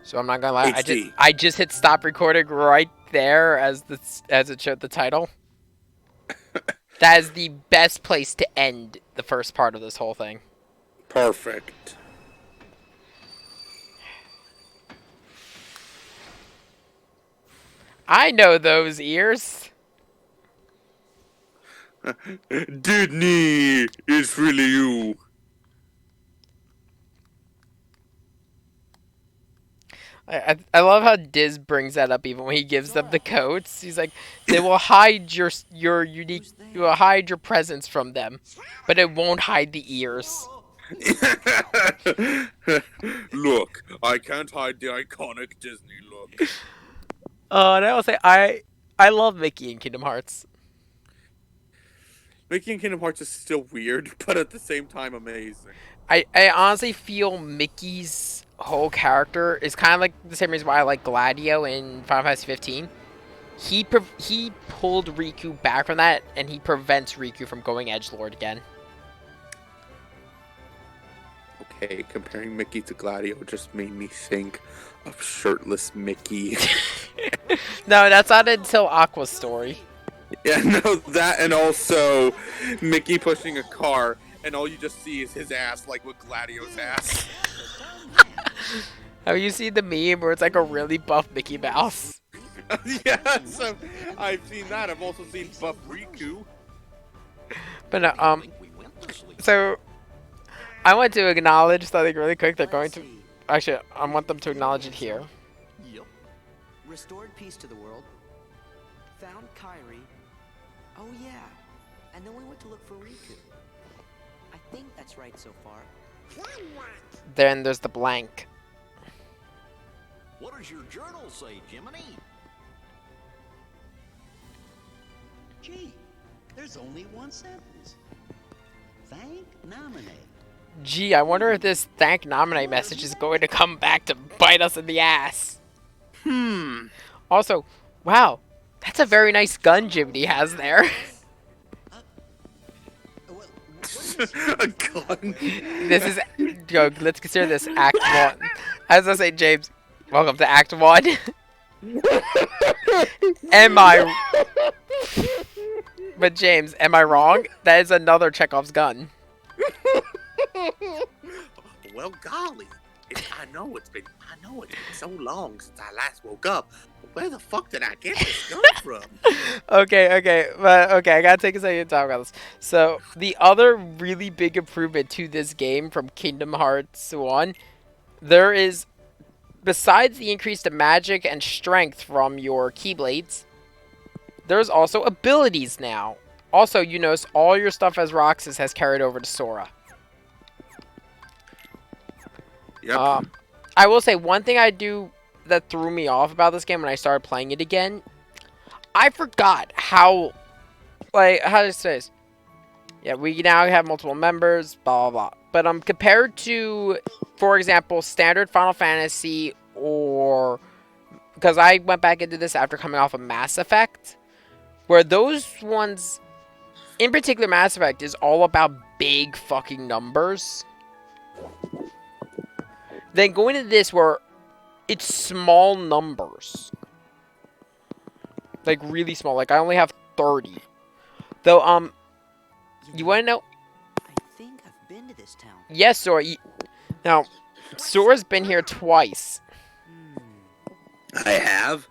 So I'm not gonna lie, HD. I just hit stop recording right there as it showed the title. That is the best place to end the first part of this whole thing. Perfect. I know those ears. Disney, it's really you. I love how Diz brings that up even when he gives them the codes. He's like, they will hide your unique, you will hide your presence from them, but it won't hide the ears. Look, I can't hide the iconic Disney look. And I will say I love Mickey in Kingdom Hearts. Mickey and Kingdom Hearts is still weird, but at the same time amazing. I honestly feel Mickey's whole character is kind of like the same reason why I like Gladio in Final Fantasy 15. He pulled Riku back from that, and he prevents Riku from going edgelord again. Okay, comparing Mickey to Gladio just made me think of shirtless Mickey. No, that's not until Aqua's story. Yeah, no, that and also Mickey pushing a car, and all you just see is his ass, like with Gladio's ass. Have you seen the meme where it's like a really buff Mickey Mouse? Yeah, so I've seen that. I've also seen Buff Riku. But no, so I want to acknowledge something really quick. They're going to actually, I want them to acknowledge it here. Yep. Restored peace to the world. Found Kyrie. Oh yeah. And then we went to look for Riku. I think that's right so far. Then there's the blank. What does your journal say, Jiminy? Gee, there's only one sentence. Thank nominate. Gee, I wonder if this thank nominate message is going to come back to bite us in the ass. Also, wow, that's a very nice gun Jiminy has there. A gun. This is, yo, let's consider this Act 1. As I say, James, welcome to Act 1. But James, am I wrong? That is another Chekhov's gun. Well, golly, I know it's been so long since I last woke up. Where the fuck did I get this gun from? Okay, I gotta take a second to talk about this. So, the other really big improvement to this game from Kingdom Hearts 1, there is, besides the increase to magic and strength from your Keyblades, there's also abilities now. Also, you notice all your stuff as Roxas has carried over to Sora. Yep. I will say one thing I do that threw me off about this game when I started playing it again. I forgot how, like, how to say this. Yeah, we now have multiple members, blah, blah, blah. But compared to, for example, standard Final Fantasy, or, because I went back into this after coming off of Mass Effect, where those ones, in particular Mass Effect, is all about big fucking numbers. Then going into this where it's small numbers. Like, really small. Like, I only have 30. Though, you want to know? I think I've been to this town. Yes, Sora. Now, Sora's been here twice. I have.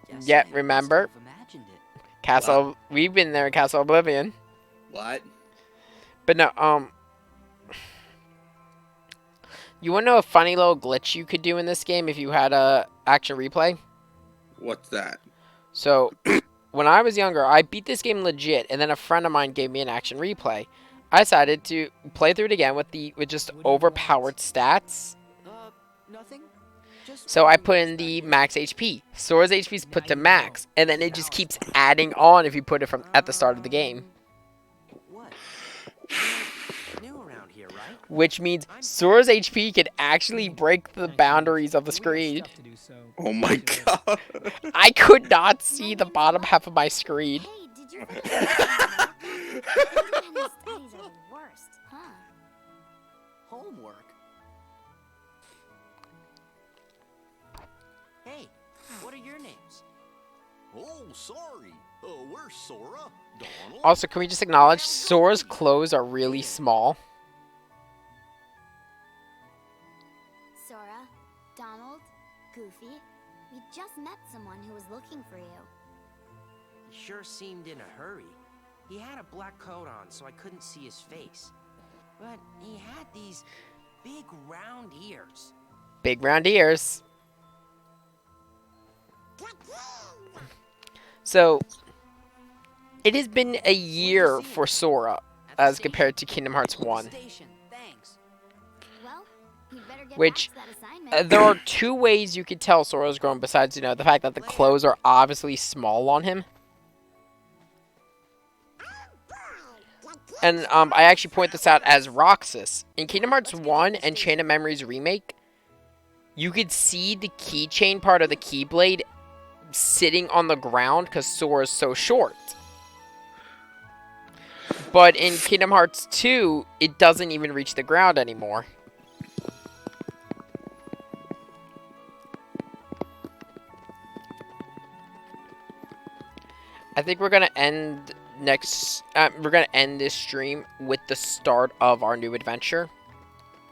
Guess Yeah, I must remember? have imagined it. Castle. We've been there in Castle Oblivion. What? But no, you want to know a funny little glitch you could do in this game if you had a action replay? What's that? So, when I was younger, I beat this game legit, and then a friend of mine gave me an action replay. I decided to play through it again with just overpowered stats. Nothing? Just So I put in the max HP. Sora's HP is put to max, and then it just keeps adding on if you put it from at the start of the game. What? New around here, right? Which means Sora's HP can actually break the boundaries of the screen. Oh my god. I could not see the bottom half of my screen. Hey, did you studies are the worst, huh? Homework. What are your names? Oh, sorry. We're Sora, Donald. Also, can we just acknowledge Sora's clothes are really small? Sora, Donald, Goofy, we just met someone who was looking for you. He sure seemed in a hurry. He had a black coat on, so I couldn't see his face. But he had these big round ears. Big round ears. So, it has been a year for Sora as compared to Kingdom Hearts 1. Well, you'd better get Which, back to that assignment. there are two ways you could tell Sora's grown besides, you know, the fact that the clothes are obviously small on him. And I actually point this out as Roxas. In Kingdom Hearts 1 and Chain of Memories Remake, you could see the keychain part of the Keyblade sitting on the ground because Sora's so short. But in Kingdom Hearts 2, it doesn't even reach the ground anymore. I think we're gonna end this stream with the start of our new adventure.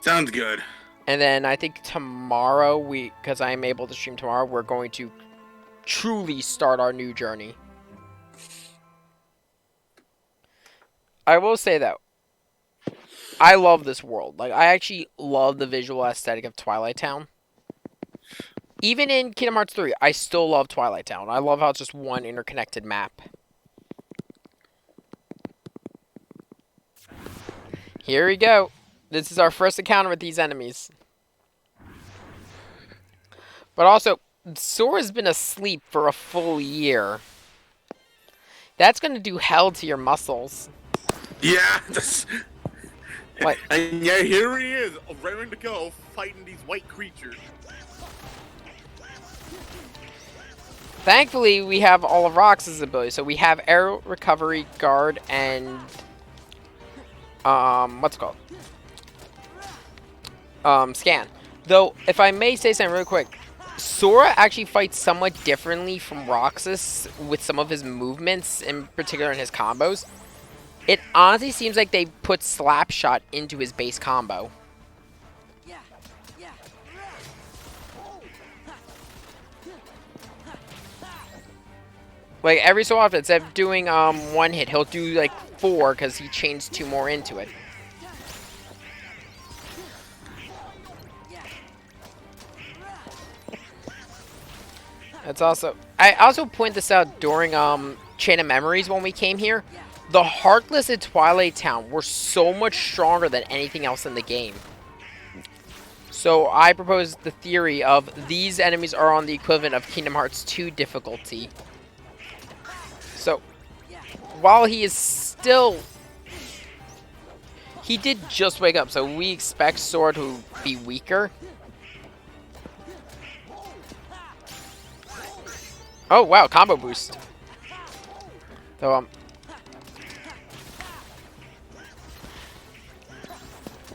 Sounds good. And then I think tomorrow, because I am able to stream tomorrow, we're going to truly start our new journey. I will say though, I love this world. Like, I actually love the visual aesthetic of Twilight Town. Even in Kingdom Hearts 3, I still love Twilight Town. I love how it's just one interconnected map. Here we go. This is our first encounter with these enemies. But also, Sora's been asleep for a full year. That's gonna do hell to your muscles. Yeah. What? And yeah, here he is, raring to go, fighting these white creatures. Thankfully, we have all of Rox's abilities. So we have Air Recovery, Guard, and what's it called? Scan. Though, if I may say something real quick, Sora actually fights somewhat differently from Roxas with some of his movements, in particular in his combos. It honestly seems like they put Slapshot into his base combo. Like, every so often, instead of doing one hit, he'll do like 4 because he chains 2 more into it. That's also... I also point this out during Chain of Memories when we came here. The Heartless in Twilight Town were so much stronger than anything else in the game. So I propose the theory of these enemies are on the equivalent of Kingdom Hearts 2 difficulty. So, while he is still... He did just wake up, so we expect Sora to be weaker. Oh, wow, combo boost. So,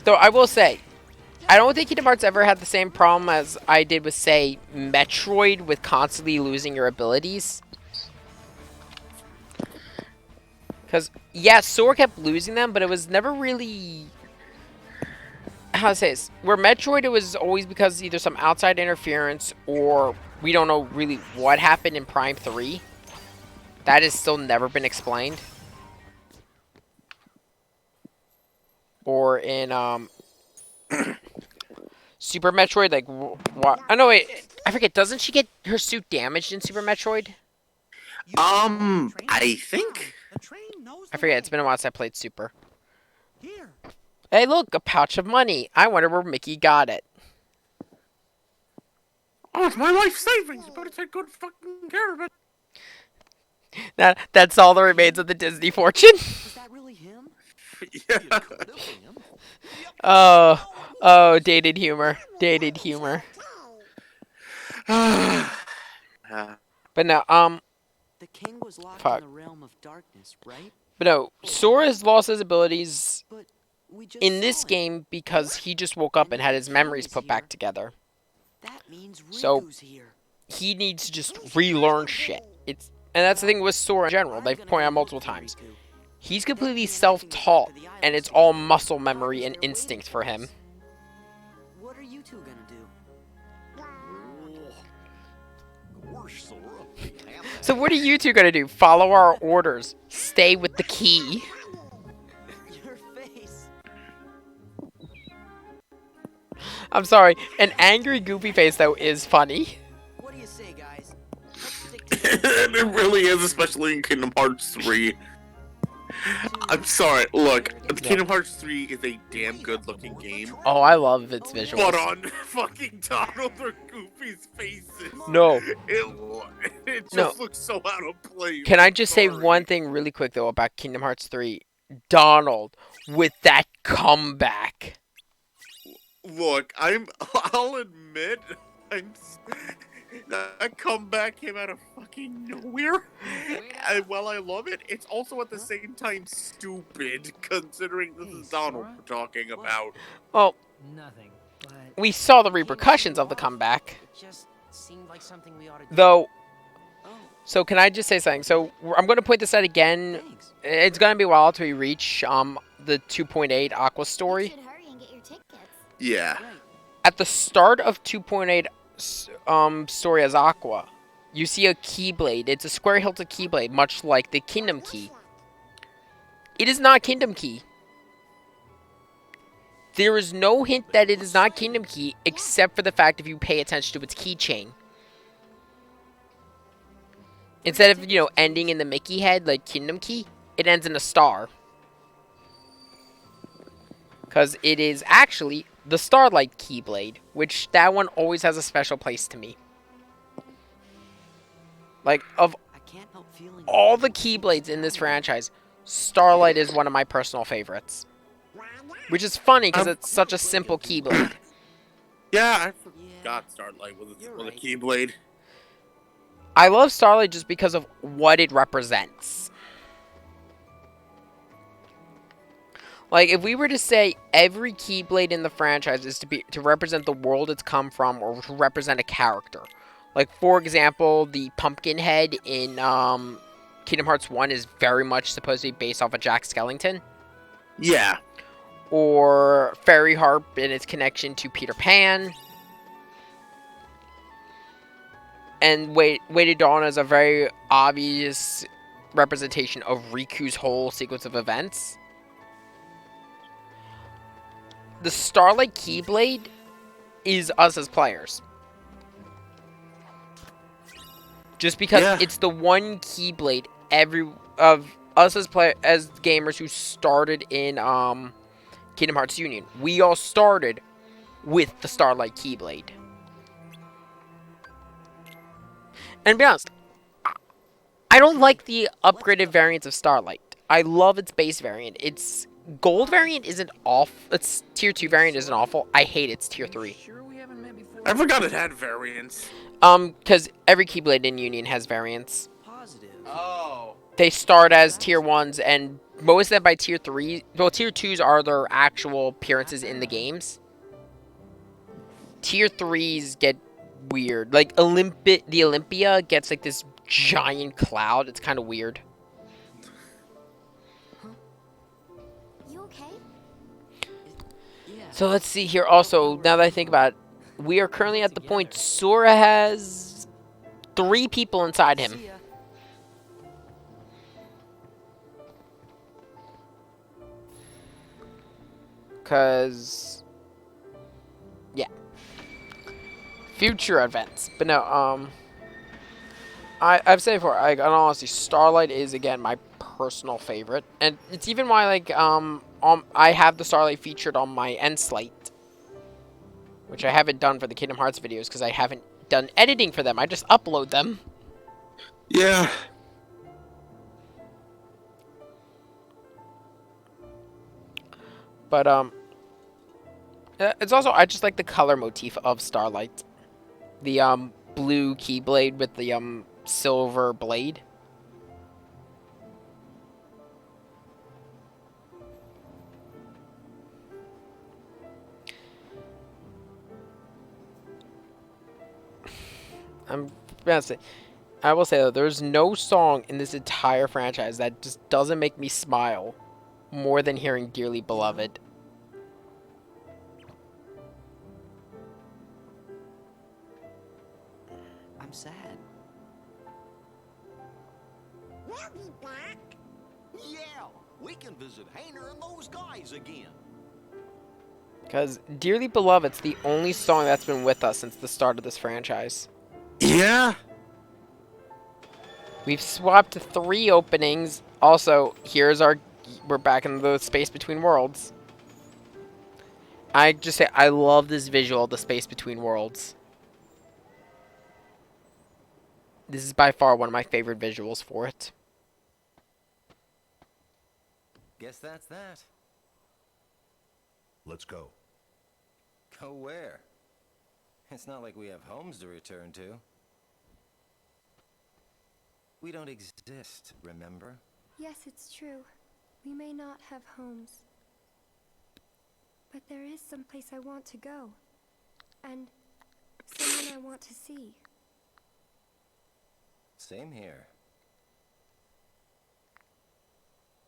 though I will say, I don't think Kingdom Hearts ever had the same problem as I did with, say, Metroid with constantly losing your abilities. Because, yeah, Sora kept losing them, but it was never really... How to say this? Where Metroid, it was always because either some outside interference or we don't know really what happened in Prime 3. That has still never been explained. Or in, Super Metroid, like, what? Oh, no, wait. I forget. Doesn't she get her suit damaged in Super Metroid? I think. I forget. It's been a while since I played Super. Hey, look, a pouch of money. I wonder where Mickey got it. Oh, it's my life savings. You better take good fucking care of it. That's all that remains of the Disney fortune. Is that really him? Yeah. Oh, dated humor. Dated humor. But no, The king was locked Fuck. in the realm of darkness, right? But no, Sora has lost his abilities But we just in saw this him. game because he just woke up and had his memories put back together. That means So- Riku's here. he needs to just relearn shit. And that's the thing with Sora in general. They've pointed out multiple times. He's completely self-taught, and it's all muscle memory and instinct for him. What are you two gonna do? Gosh, Sora. So what are you two gonna do? Follow our orders. Stay with the key. Your face. I'm sorry. An angry, goofy face, though, is funny. What do you say, guys? Let's stick together. It really is, especially in Kingdom Hearts 3. I'm sorry, look, Kingdom Hearts 3 is a damn good looking game. Oh, I love its visuals. But on fucking Donald or Goofy's faces, No. it just No. looks so out of place. Can I just say Sorry. one thing really quick, though, about Kingdom Hearts 3? Donald, with that comeback. Look, I'll admit, that comeback came out of fucking nowhere. And while I love it, it's also at the same time stupid, considering this is Donald we're talking about. Well, Nothing. But we saw the repercussions of the comeback. it just seemed like something we ought to do. Though, Oh, so can I just say something? So, I'm going to point this out again. thanks. It's going to be a while till we reach the 2.8 Aqua You story. should hurry and get your tickets. Yeah. Right. At the start of 2.8 story as Aqua, you see a Keyblade. It's a square-hilted Keyblade, much like the Kingdom Key. It is not Kingdom Key. There is no hint that it is not Kingdom Key, except for the fact if you pay attention to its keychain. Instead of, ending in the Mickey head like Kingdom Key, it ends in a star. Because it is actually the Starlight Keyblade, which that one always has a special place to me. Like, of I can't help feeling all the Keyblades in this franchise, Starlight is one of my personal favorites. Which is funny because it's such a simple Keyblade. Yeah, I forgot Yeah. Starlight with You're a right. Keyblade. I love Starlight just because of what it represents. Like, if we were to say every Keyblade in the franchise is to represent the world it's come from or to represent a character. Like, for example, the pumpkin head in Kingdom Hearts 1 is very much supposed to be based off of Jack Skellington. Yeah. Or Fairy Harp and its connection to Peter Pan. And Way to Dawn is a very obvious representation of Riku's whole sequence of events. The Starlight Keyblade is us as players. Just because Yeah. it's the one Keyblade of us as gamers who started in Kingdom Hearts Union. We all started with the Starlight Keyblade. And to be honest, I don't like the upgraded variants of Starlight. I love its base variant. Its gold variant isn't awful. Its tier 2 variant isn't awful. I hate its tier 3. Sure we haven't met before? I forgot it had variants. Because every Keyblade in Union has variants. Positive. Oh. They start as tier 1s, and most of them by tier 3. Well, tier 2s are their actual appearances in the games. Tier 3s get weird. Like, the Olympia gets, like, this giant cloud. It's kind of weird. You okay? Yeah. So let's see here. Also, now that I think about it, we are currently at the point Sora has 3 people inside him. See ya. Because, yeah. Future events. But no, I've said before, in honesty, Starlight is, again, my personal favorite. And it's even why, like, I have the Starlight featured on my end slate. Which I haven't done for the Kingdom Hearts videos because I haven't done editing for them. I just upload them. Yeah. But, it's also, I just like the color motif of Starlight. The, blue Keyblade with the, silver blade. I'm To be honest, I will say though, there's no song in this entire franchise that just doesn't make me smile more than hearing "Dearly Beloved." I'm sad. We'll be back. Yeah, we can visit Hayner and those guys again. Because "Dearly Beloved's the only song that's been with us since the start of this franchise. Yeah. We've swapped 3 openings. Also, we're back in the space between worlds. I just say, I love this visual of the space between worlds. This is by far one of my favorite visuals for it. Guess that's that. Let's go. Go where? It's not like we have homes to return to. We don't exist, remember? Yes, it's true. We may not have homes. But there is some place I want to go. And someone I want to see. Same here.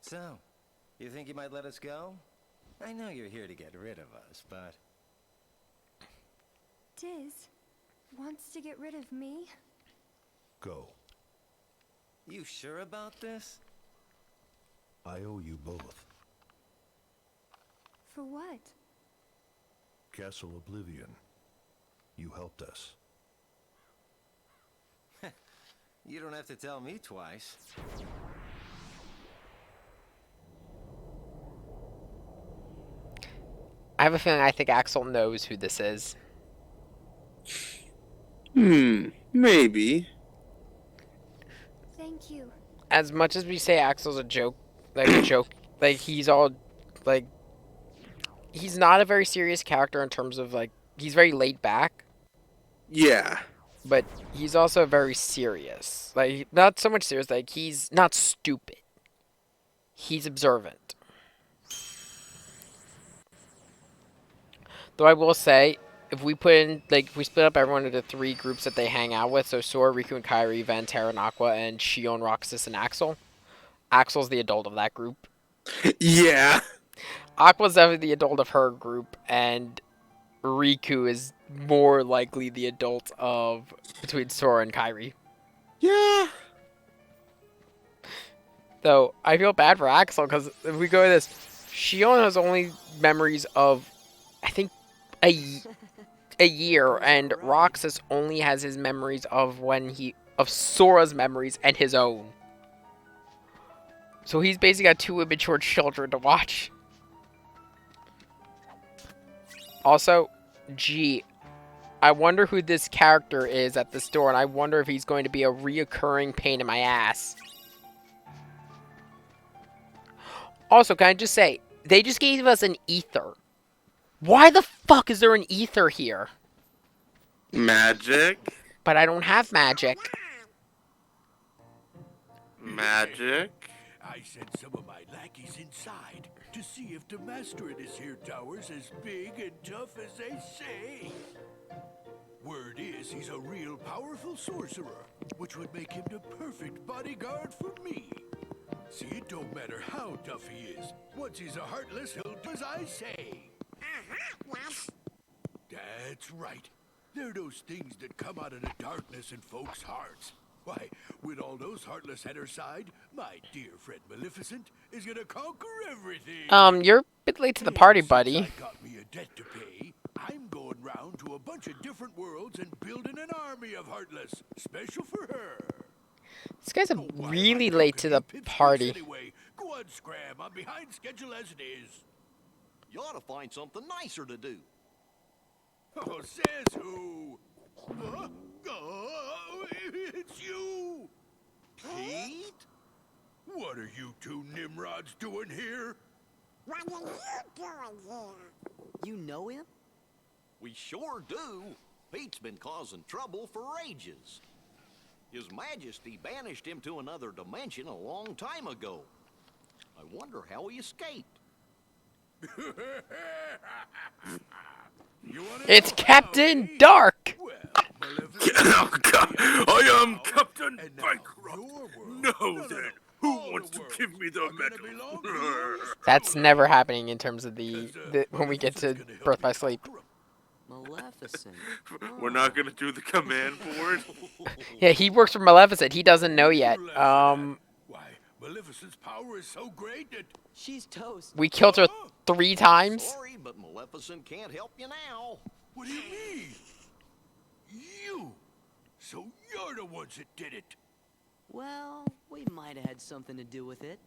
So, you think you might let us go? I know you're here to get rid of us, but... Diz wants to get rid of me? Go. You sure about this? I owe you both. For what? Castle Oblivion. You helped us. You don't have to tell me twice. I have a feeling I think Axel knows who this is. Maybe. Thank you. As much as we say Axel's a joke, like he's not a very serious character in terms of he's very laid back, Yeah. but he's also very serious. Like not so much serious, like he's not stupid. He's observant. Though I will say, if we split up everyone into 3 groups that they hang out with, so Sora, Riku, and Kairi, Van, Terra, and Aqua, and Shion, Roxas, and Axel. Axel's the adult of that group. Yeah. Aqua's definitely the adult of her group, and Riku is more likely the adult of between Sora and Kairi. Yeah. Though I feel bad for Axel because if we go with this, Shion has only memories of, I think, a year, and Roxas only has his memories of Sora's memories and his own. So he's basically got 2 immature children to watch. Also, I wonder who this character is at the store, and I wonder if he's going to be a reoccurring pain in my ass. Also, can I just say, they just gave us an ether. Why the fuck is there an ether here? Magic. But I don't have magic. Magic. I sent some of my lackeys inside to see if the master in this here tower's as big and tough as they say. Word is he's a real powerful sorcerer, which would make him the perfect bodyguard for me. See, it don't matter how tough he is. Once he's a heartless, he'll do as I say. That's right. They're those things that come out of the darkness in folks' hearts. Why, with all those heartless at her side, my dear friend Maleficent is gonna conquer everything. You're a bit late to the party, Since buddy. I got me a debt to pay, I'm going round to a bunch of different worlds and building an army of heartless, special for her. This guy's Oh, why am I really late to the talking in pipsqueaks party. Anyway? Go on, Scram. I'm behind schedule as it is. You ought to find something nicer to do. Oh, says who? Huh? Oh, it's you! Pete? What are you 2 Nimrods doing here? What are you doing here? You know him? We sure do. Pete's been causing trouble for ages. His Majesty banished him to another dimension a long time ago. I wonder how he escaped. You wanna It's know Captain how, eh? Dark! Well, Maleficent, Oh, God. I me the medal. That's never happening in terms of the when we get to Birth by Sleep. Maleficent. We're not gonna do the command board. Yeah, he works for Maleficent. He doesn't know yet. Why, Maleficent's power is so great that... She's toast. We killed her 3 times. Sorry, but Maleficent can't help you now. What do you mean? You! So you're the ones that did it. Well, we might have had something to do with it.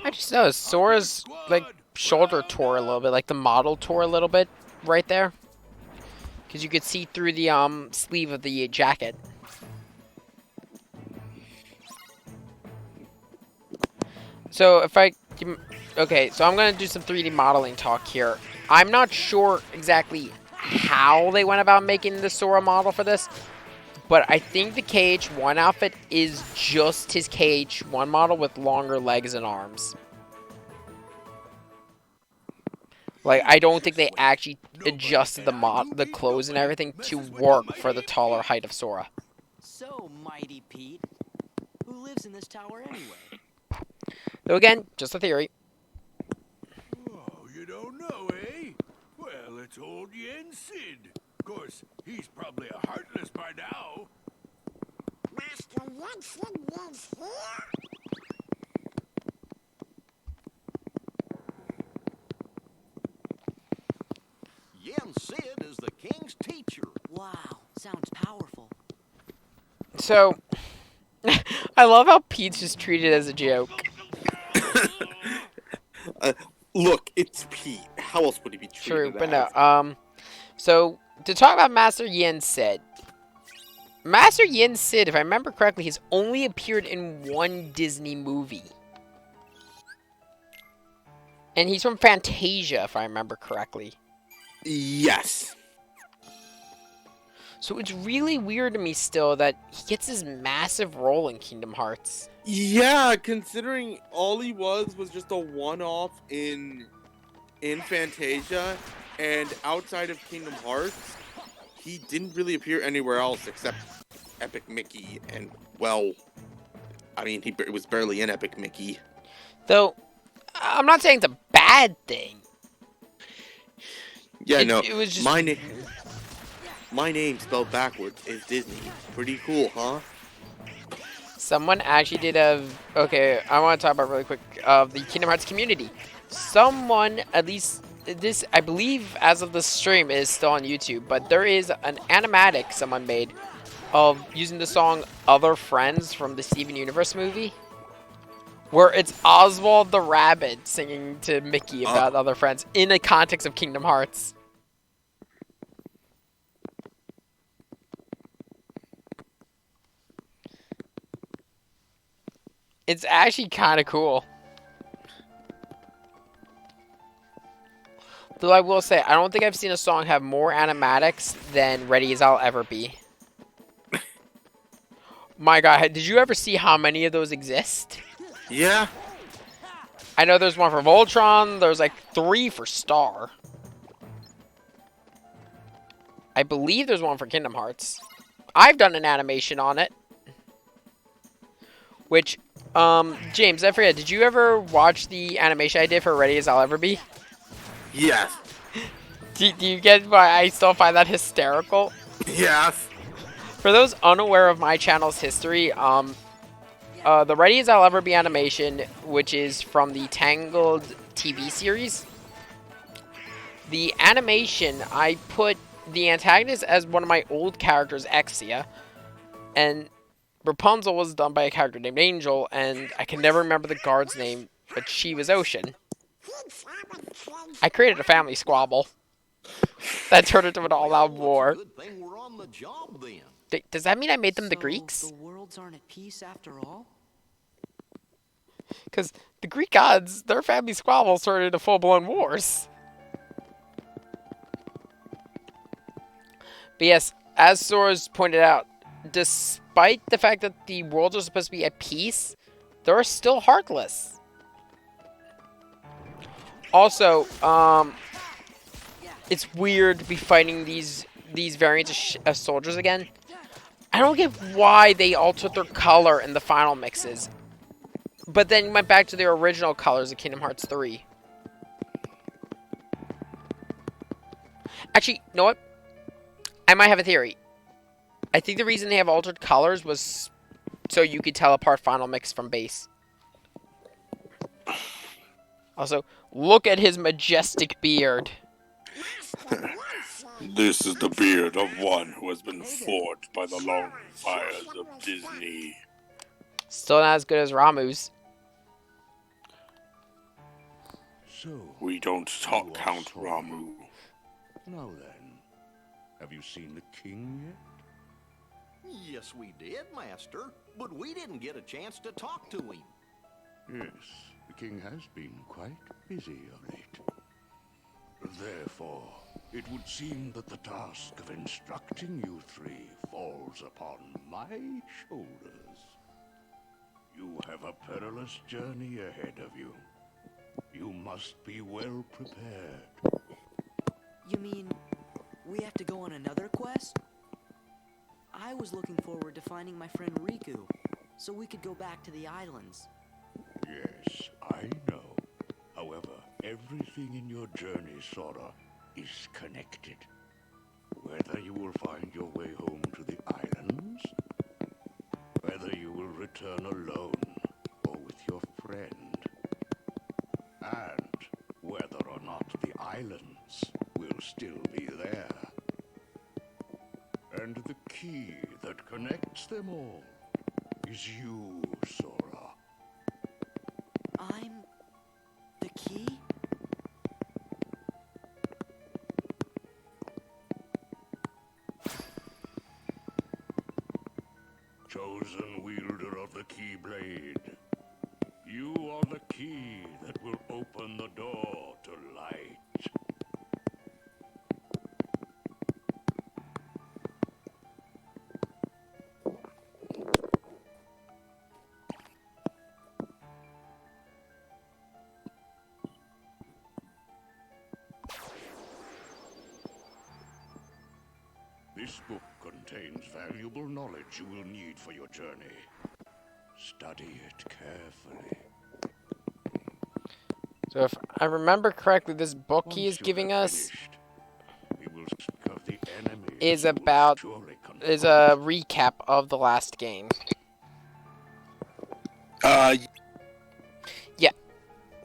I just noticed Sora's like shoulder tore a little bit, like the model tore a little bit right there, because you could see through the sleeve of the jacket. So if I okay, so I'm gonna do some 3D modeling talk here. I'm not sure exactly how they went about making the Sora model for this, but I think the KH1 outfit is just his KH1 model with longer legs and arms. Like, I don't think they actually adjusted the clothes and everything to work for the taller height of Sora. So, Mighty Pete, who lives in this tower anyway? Though again, just a theory. Oh, you don't know, eh? Well, it's old Yen Sid. Of course, he's probably a heartless by now. Master Woodson lives here? Yen Sid is the king's teacher. Wow, sounds powerful. So, I love how Pete's just treated as a joke. Look, it's Pete. How else would he be treated? True, but as? no. So, to talk about Master Yen Sid. Master Yen Sid, if I remember correctly, has only appeared in one Disney movie. And he's from Fantasia, if I remember correctly. Yes. So it's really weird to me still that he gets this massive role in Kingdom Hearts. Yeah, considering all he was just a one-off in Fantasia, and outside of Kingdom Hearts, he didn't really appear anywhere else except Epic Mickey, and well, I mean, it was barely in Epic Mickey. Though, I'm not saying it's a bad thing. Yeah, no, it was just... my name spelled backwards is Disney. Pretty cool, huh? Someone actually did a... Okay, I want to talk about really quick of the Kingdom Hearts community. Someone, at least this, I believe, as of the stream, is still on YouTube, but there is an animatic someone made of using the song Other Friends from the Steven Universe movie, where it's Oswald the Rabbit singing to Mickey about other friends in the context of Kingdom Hearts. It's actually kind of cool. Though I will say, I don't think I've seen a song have more animatics than Ready As I'll Ever Be. My God, did you ever see how many of those exist? Yeah. I know there's one for Voltron. There's like 3 for Star. I believe there's one for Kingdom Hearts. I've done an animation on it. Which, James, I forget, did you ever watch the animation I did for Ready As I'll Ever Be? Yes. Do you get why I still find that hysterical? Yes. For those unaware of my channel's history, the Ready As I'll Ever Be animation, which is from the Tangled TV series, the animation, I put the antagonist as one of my old characters, Exia, and Rapunzel was done by a character named Angel, and I can never remember the guard's name, but she was Ocean. I created a family squabble that turned into an all-out war. Good thing we're on the job then. Does that mean I made them the So Greeks? The worlds aren't at peace after all? Because the Greek gods, their family squabbles turned into full-blown wars. But yes, as Sora's pointed out, despite the fact that the worlds are supposed to be at peace, they're still heartless. Also, it's weird to be fighting these variants of soldiers again. I don't get why they altered their color in the final mixes, but then went back to their original colors of Kingdom Hearts 3. Actually, you know what? I might have a theory. I think the reason they have altered colors was so you could tell apart final mix from base. Also, look at his majestic beard. This is the beard of one who has been forged by the long fires of Disney. Still not as good as Ramu's. So, We don't count Ramu. now then, have you seen the king yet? Yes, we did, Master, but we didn't get a chance to talk to him. Yes, the king has been quite busy of late. Therefore, it would seem that the task of instructing you three falls upon my shoulders. You have a perilous journey ahead of you. You must be well prepared. You mean we have to go on another quest? I was looking forward to finding my friend Riku, so we could go back to the islands. Yes, I know. However, everything in your journey, Sora, is connected. Whether you will find your way home to the islands, whether you will return alone or with your friend, and whether or not the islands will still be there. And the key that connects them all is you, Sora. I'm the key? Chosen wielder of the Keyblade, you are the key that will open the door to light. This book contains valuable knowledge you will need for your journey. Study it carefully. So if I remember correctly, this book he Once is you giving have us finished, we will speak of the enemies is you will about surely is confront. a recap of the last game. Yeah.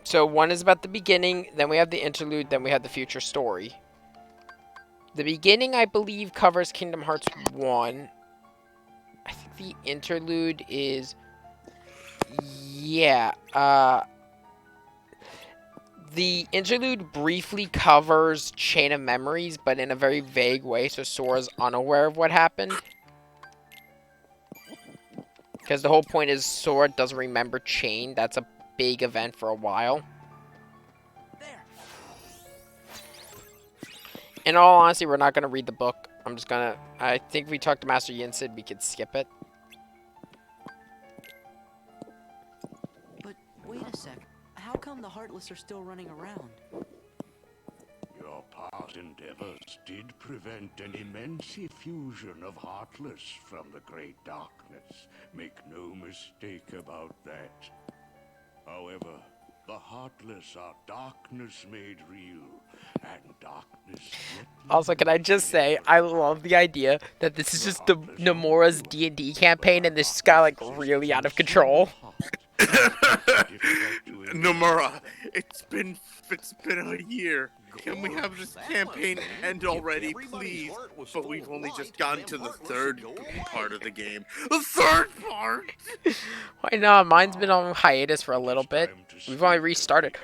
So one is about the beginning, then we have the interlude, then we have the future story. The beginning, I believe, covers Kingdom Hearts 1. I think the interlude is... Yeah, the interlude briefly covers Chain of Memories, but in a very vague way, so Sora's unaware of what happened. Because the whole point is Sora doesn't remember Chain. That's a big event for a while. There! In all honesty, we're not going to read the book. I'm just going to... I think if we talk to Master Yin said we could skip it. But wait a sec. How come the Heartless are still running around? Your past endeavors did prevent an immense effusion of Heartless from the Great Darkness. Make no mistake about that. However, the Heartless are darkness made real, and darkness yet Also, can I just say, I love the idea that this is just the Nomura's D&D campaign, and this just got, like, really out of control. Nomura, it's been a year. Can we have this Gosh, that campaign must mean end if already, everybody's please? heart was But full we've of only light, just gotten then to the Heartless third would go away. part of the game. The third part! Why not? Mine's been on hiatus for a little bit. We've only restarted.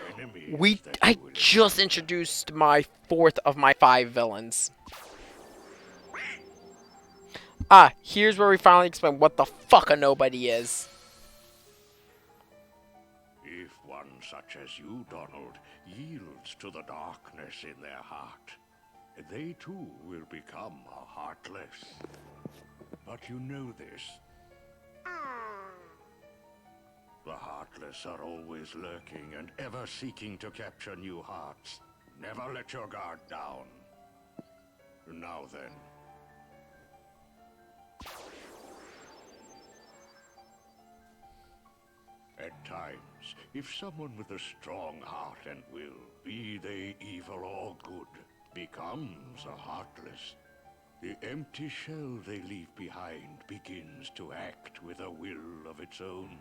I just introduced my 4th of my 5 villains. Ah, here's where we finally explain what the fuck a nobody is. If one such as you, Donald, yields to the darkness in their heart, they too will become a Heartless. But you know this. The Heartless are always lurking and ever seeking to capture new hearts. Never let your guard down. Now then. At times, if someone with a strong heart and will, be they evil or good, becomes a heartless, the empty shell they leave behind begins to act with a will of its own.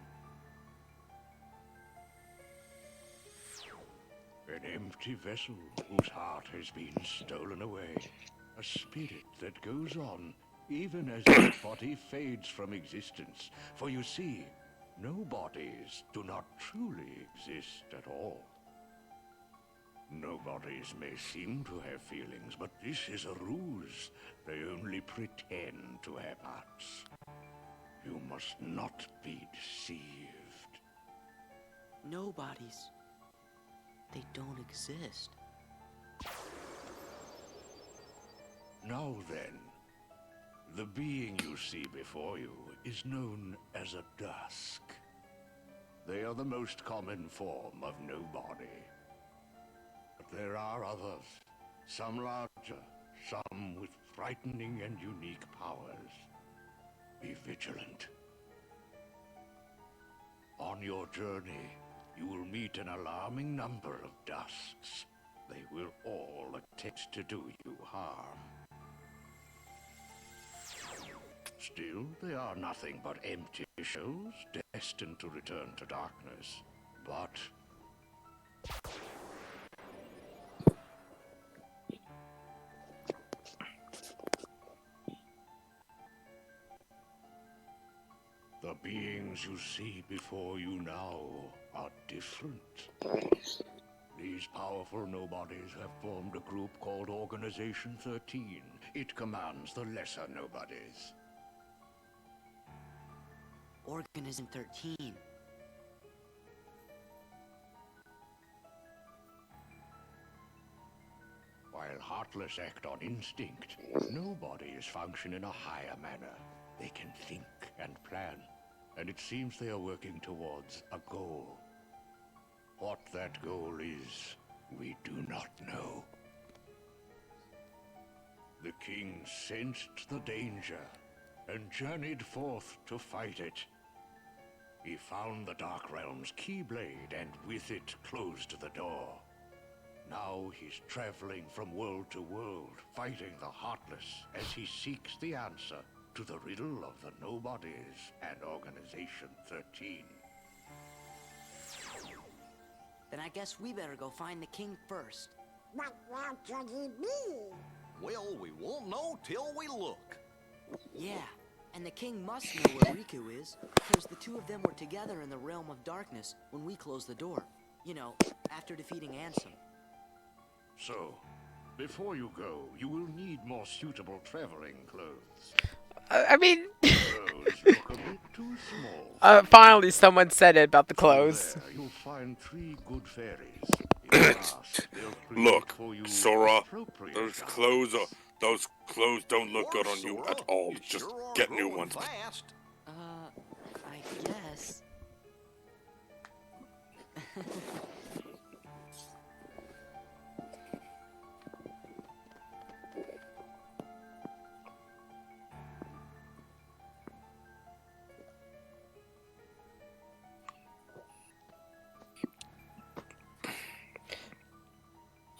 An empty vessel whose heart has been stolen away. A spirit that goes on even as its body fades from existence. For you see, no bodies do not truly exist at all. Nobodies may seem to have feelings, but this is a ruse. They only pretend to have hearts. You must not be deceived. Nobodies. They don't exist. Now then, the being you see before you is known as a dusk. They are the most common form of nobody. But there are others, some larger, some with frightening and unique powers. Be vigilant. On your journey, you will meet an alarming number of dusks. They will all attempt to do you harm. Still, they are nothing but empty shells, destined to return to darkness. But the beings you see before you now are different. These powerful nobodies have formed a group called Organization 13. It commands the lesser nobodies. Organism 13. While heartless act on instinct, nobodies function in a higher manner. They can think and plan, and it seems they are working towards a goal. What that goal is, we do not know. The king sensed the danger and journeyed forth to fight it. He found the Dark Realm's Keyblade and with it closed the door. Now he's traveling from world to world, fighting the Heartless as he seeks the answer to the riddle of the Nobodies and Organization 13. Then I guess we better go find the king first. But where could he be? Well, we won't know till we look. Yeah, and the king must know where Riku is, because the two of them were together in the realm of darkness when we closed the door. You know, after defeating Ansem. So, before you go, you will need more suitable traveling clothes. I mean, Those look a bit too small. finally someone said it about the clothes. There, you'll find 3 good fairies. If you ask, they'll create Look, for you Sora, appropriate those garments. those clothes don't look good on you Sora, at all. you Just sure are get new growing ones. Fast. I guess.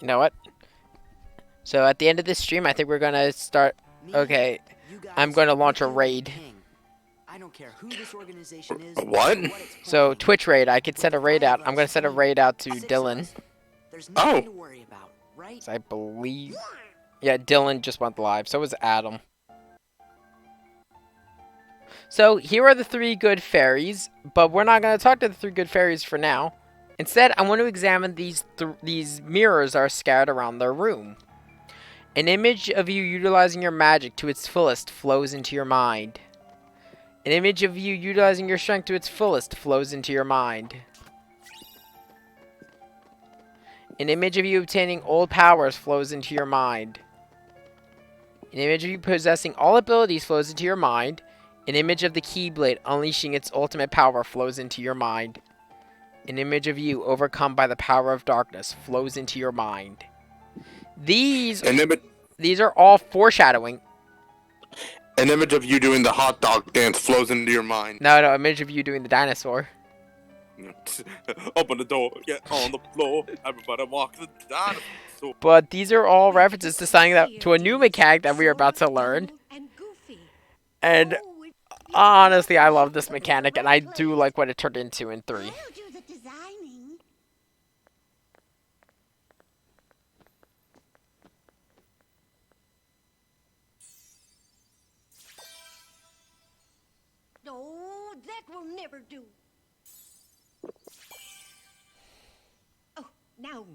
You know what? So at the end of this stream, I think we're gonna start. Mia, Okay, you guys I'm gonna are launch a Riku and the raid. king. I don't care who this organization is. What? or its So plan. Twitch raid, I could With send a the raid out. five I'm of gonna us, send a I mean, raid out to 6 of Dylan. us. There's Oh. nothing to worry about, right? I believe. Yeah, Dylan just went live. So was Adam. So here are the 3 good fairies, but we're not gonna talk to the 3 good fairies for now. Instead, I want to examine these mirrors that are scattered around their room. An image of you utilizing your magic to its fullest flows into your mind. An image of you utilizing your strength to its fullest flows into your mind. An image of you obtaining old powers flows into your mind. An image of you possessing all abilities flows into your mind. An image of the Keyblade unleashing its ultimate power flows into your mind. An image of you overcome by the power of darkness flows into your mind. These are all foreshadowing. An image of you doing the hot dog dance flows into your mind. No, image of you doing the dinosaur. Open the door, get on the floor. Everybody walk the dinosaur. But these are all references to something to a new mechanic that we are about to learn. And honestly, I love this mechanic, and I do like what it turned into in 3. I'll do the designing. No, that will never do. Oh, now,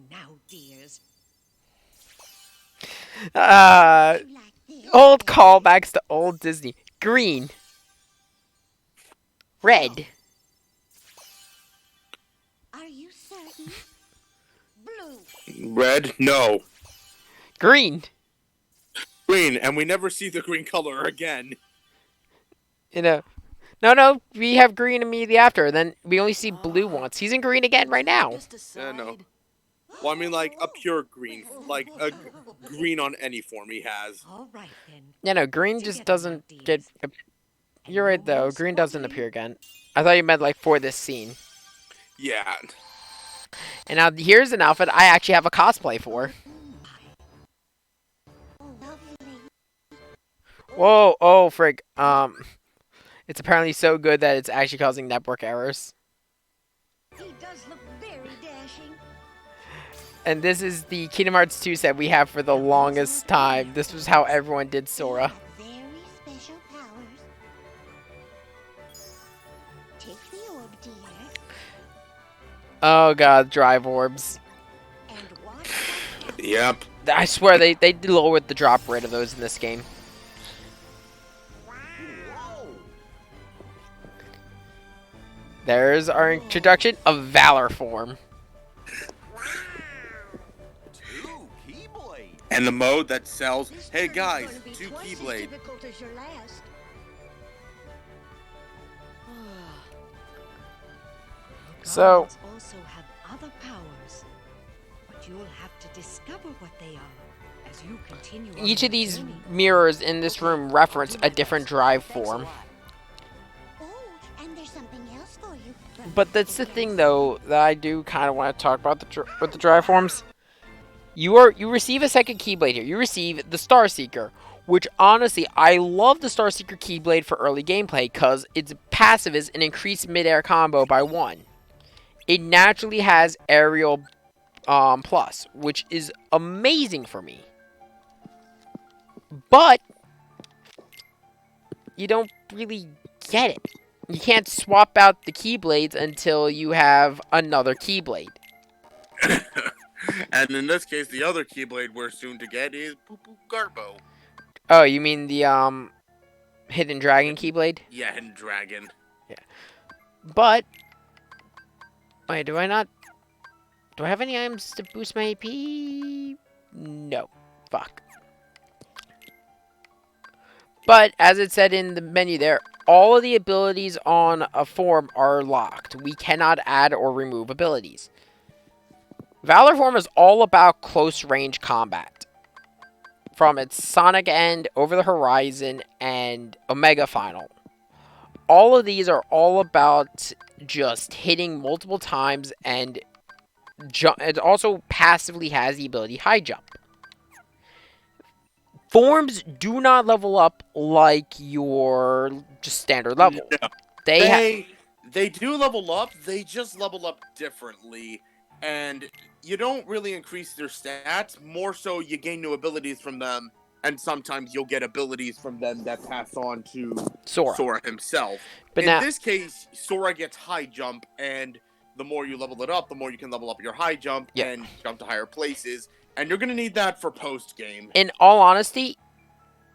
dears. You like this? Old callbacks to old Disney. Green. Red. Are you certain? Blue. Red, no. Green. Green, and we never see the green color again. You know. No, we have green immediately after. Then we only see blue once. He's in green again right now. Yeah, no. Well, I mean, like, a pure green. Like, a green on any form he has. All right, then. Yeah, no, green just doesn't get... You're right, though. Green doesn't appear again. I thought you meant, like, for this scene. Yeah. And now here's an outfit I actually have a cosplay for. Whoa, oh, frig. It's apparently so good that it's actually causing network errors. He does look very dashing. And this is the Kingdom Hearts 2 set we have for the longest time. This was how everyone did Sora. Very special powers. Take the orb, dear. Oh god, drive orbs. And watch. Yep. I swear they lowered the drop rate of those in this game. There's our introduction of Valor form. Two Keyblades. And the mode that sells, This hey turn's guys, gonna be 2 twice as Keyblade. difficult as your last. So- Gods also have other powers, but you'll have to discover what they are as you continue on Each your of these journey. mirrors in this room reference a different drive form. Oh, and there's something else for you. But that's the thing, though, that I do kind of want to talk about with the drive forms. You receive a second Keyblade here. You receive the Star Seeker, which honestly, I love the Star Seeker Keyblade for early gameplay because its passive is an increased mid-air combo by 1. It naturally has aerial plus, which is amazing for me. But you don't really get it. You can't swap out the Keyblades until you have another Keyblade. And in this case, the other Keyblade we're soon to get is Poo Poo Garbo. Oh, you mean the Hidden Dragon Keyblade? Yeah, and Dragon. But wait, do I have any items to boost my AP? No. Fuck. But as it said in the menu there, all of the abilities on a form are locked. We cannot add or remove abilities. Valor form is all about close range combat. From its Sonic End, Over the Horizon, and Omega Final. All of these are all about just hitting multiple times, and it also passively has the ability high jump. Forms do not level up like your just standard level. No. They They do level up, they just level up differently. And you don't really increase their stats, more so you gain new abilities from them, and sometimes you'll get abilities from them that pass on to Sora. himself. But in now, this case, Sora gets high jump, and the more you level it up, the more you can level up your high jump Yeah. and jump to higher places. And you're going to need that for post-game. in all honesty,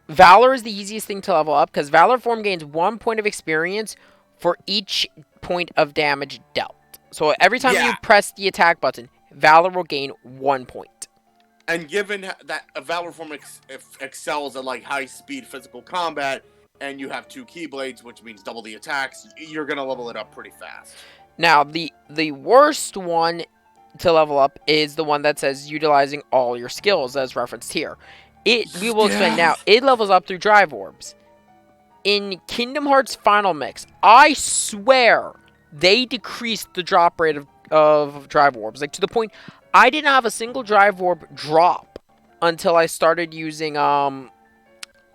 Valor is the easiest thing to level up because Valor form gains 1 point of experience for each point of damage dealt. So every time you press the attack button, Valor will gain 1 point. And given that a Valor form excels at like high-speed physical combat, and you have 2 Keyblades, which means double the attacks, you're going to level it up pretty fast. Now, the worst one to level up is the one that says utilizing all your skills as referenced here. We will explain now. It levels up through drive orbs. In Kingdom Hearts Final Mix, I swear they decreased the drop rate of drive orbs. Like, to the point, I didn't have a single drive orb drop until I started using, of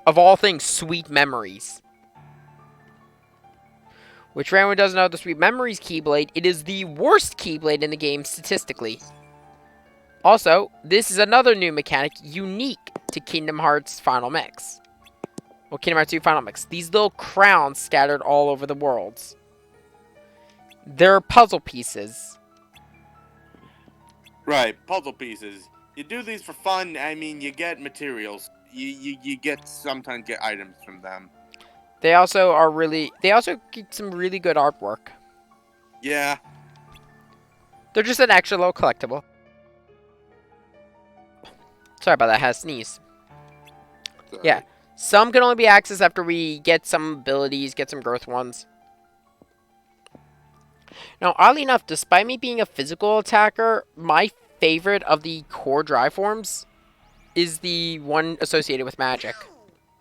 all things, Sweet Memories. Which, for anyone who doesn't know, the Sweet Memories Keyblade, it is the worst Keyblade in the game statistically. Also, this is another new mechanic unique to Kingdom Hearts Final Mix. Well, Kingdom Hearts 2 Final Mix. These little crowns scattered all over the worlds. They're puzzle pieces. Right, puzzle pieces. You do these for fun. I mean, you get materials. You get sometimes get items from them. They also are really. They also get some really good artwork. Yeah. They're just an extra little collectible. Sorry about that. I had a sneeze. Sorry. Yeah. Some can only be accessed after we get some abilities, get some growth ones. Now, oddly enough, despite me being a physical attacker, my favorite of the core drive forms is the one associated with magic.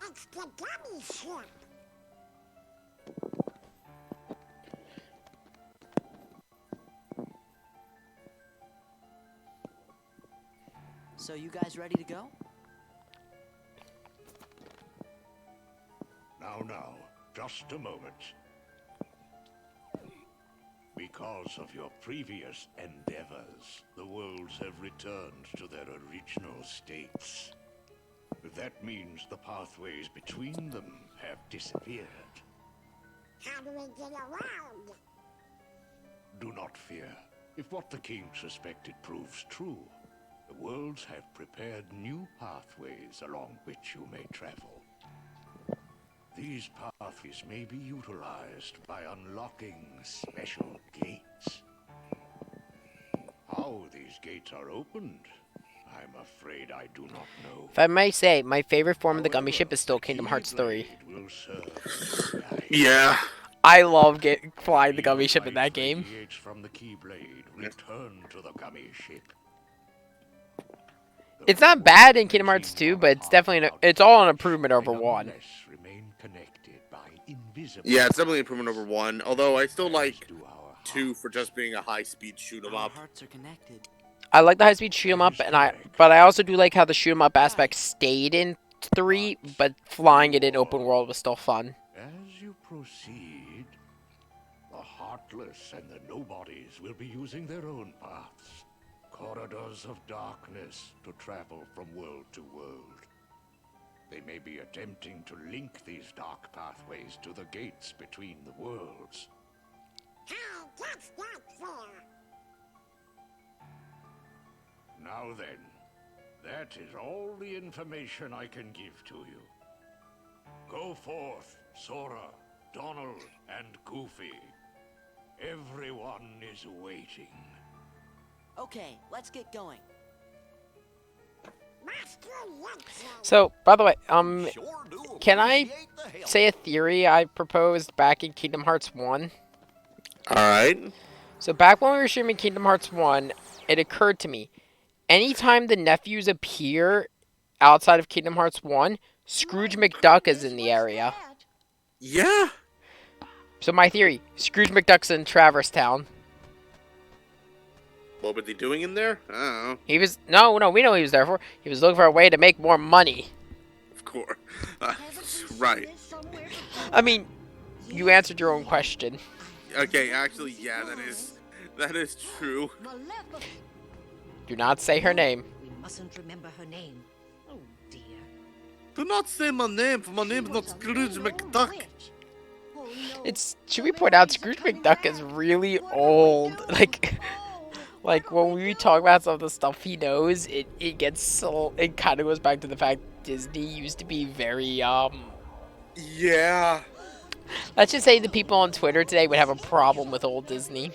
It's the gummy ship. So you guys ready to go? Now, just a moment. Because of your previous endeavors, the worlds have returned to their original states. That means the pathways between them have disappeared. How do we get around? Do not fear. If what the king suspected proves true, the worlds have prepared new pathways along which you may travel. These pathways may be utilized by unlocking special gates. How these gates are opened, I'm afraid I do not know. If I may say, my favorite form of the gummy ship is still Kingdom Hearts 3. Will serve Yeah. I love flying the gummy ship in that game. From the Keyblade, return to the gummy ship. It's not bad in Kingdom Hearts 2, but it's definitely it's all an improvement over 1. Yeah, it's definitely improvement over 1. Although I still like 2 for just being a high-speed shoot 'em up. Hearts are connected. I like the high-speed shoot 'em up, but I also do like how the shoot 'em up aspect stayed in 3, but flying it in open world was still fun. As you proceed, the heartless and the nobodies will be using their own paths. Corridors of darkness to travel from world to world. They may be attempting to link these dark pathways to the gates between the worlds. Hey, that's not fair. Now then, that is all the information I can give to you. Go forth, Sora, Donald, and Goofy. Everyone is waiting. Okay, let's get going. Master Yentl. So, by the way, Sure do can I appreciate the help. say a theory I proposed back in Kingdom Hearts 1? Alright. So back when we were streaming Kingdom Hearts 1, it occurred to me, anytime the nephews appear outside of Kingdom Hearts 1, Scrooge McDuck is in the area. Yeah. So my theory, Scrooge McDuck's in Traverse Town. What was he doing in there? I don't know. He was, no, we know what he was there for. He was looking for a way to make more money. Of course. Right. I mean, you answered your own question. Okay, actually, yeah, that is true. Do not say her name. We mustn't remember her name. Oh dear. Do not say my name, for my name is not Scrooge McDuck. It's, should we point out, Scrooge McDuck is really old. Like when we talk about some of the stuff he knows, it gets so, it kind of goes back to the fact Disney used to be very, Yeah. let's just say the people on Twitter today would have a problem with old Disney.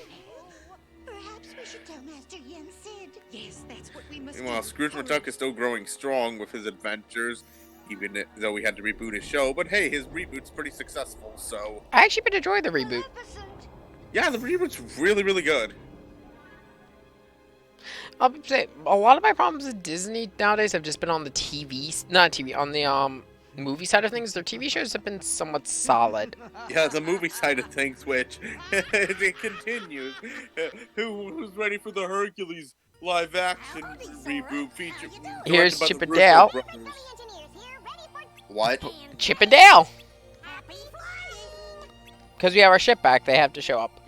Perhaps we should tell Master Yen Sid. Yes, that's what we must Meanwhile, do. Scrooge McDuck is still growing strong with his adventures, even though we had to reboot his show. But hey, his reboot's pretty successful, so... I actually been enjoying the reboot. Yeah, the reboot's really, really good. I'll say, a lot of my problems with Disney nowadays have just been on the TV, not TV, on the, movie side of things, their TV shows have been somewhat solid. Yeah, the movie side of things, which it continues. Who's ready for the Hercules live action reboot feature? Here's directed by Chip the and Russo Dale. brothers? What? Chip and Dale! Because we have our ship back, they have to show up.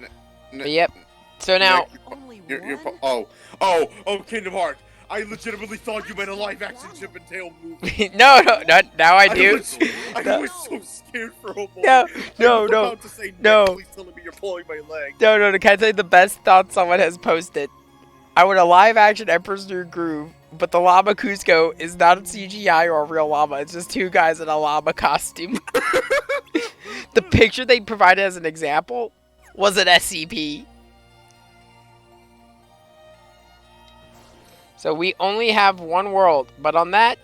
But yep. So now... Only You're one? oh, Kingdom Hearts. I legitimately thought you meant a live-action Chip and Dale movie. no, now I do. I was so scared for a moment. No, I was about to say, no. Nick, please tell me you're pulling my leg. No, can I tell you the best thought someone has posted? I want a live-action Emperor's New Groove, but the llama Cusco is not a CGI or a real llama. It's just two guys in a llama costume. The picture they provided as an example was an SCP. So we only have one world, but on that,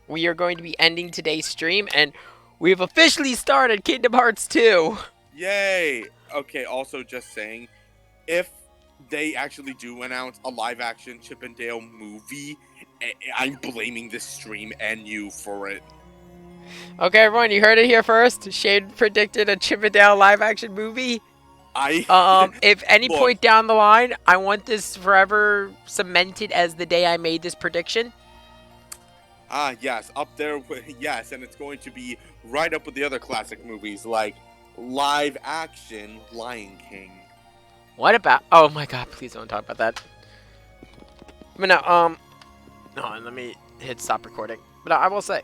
we are going to be ending today's stream, and we've officially started Kingdom Hearts 2. Yay! Okay, also just saying, if they actually do announce a live-action Chip and Dale movie, I'm blaming this stream and you for it. Okay, everyone, you heard it here first. Shade predicted a Chip and Dale live-action movie. If any point down the line, I want this forever cemented as the day I made this prediction. Yes, up there, yes, and it's going to be right up with the other classic movies, like live-action Lion King. What about... Oh my god, please don't talk about that. But no, let me hit stop recording. But I will say,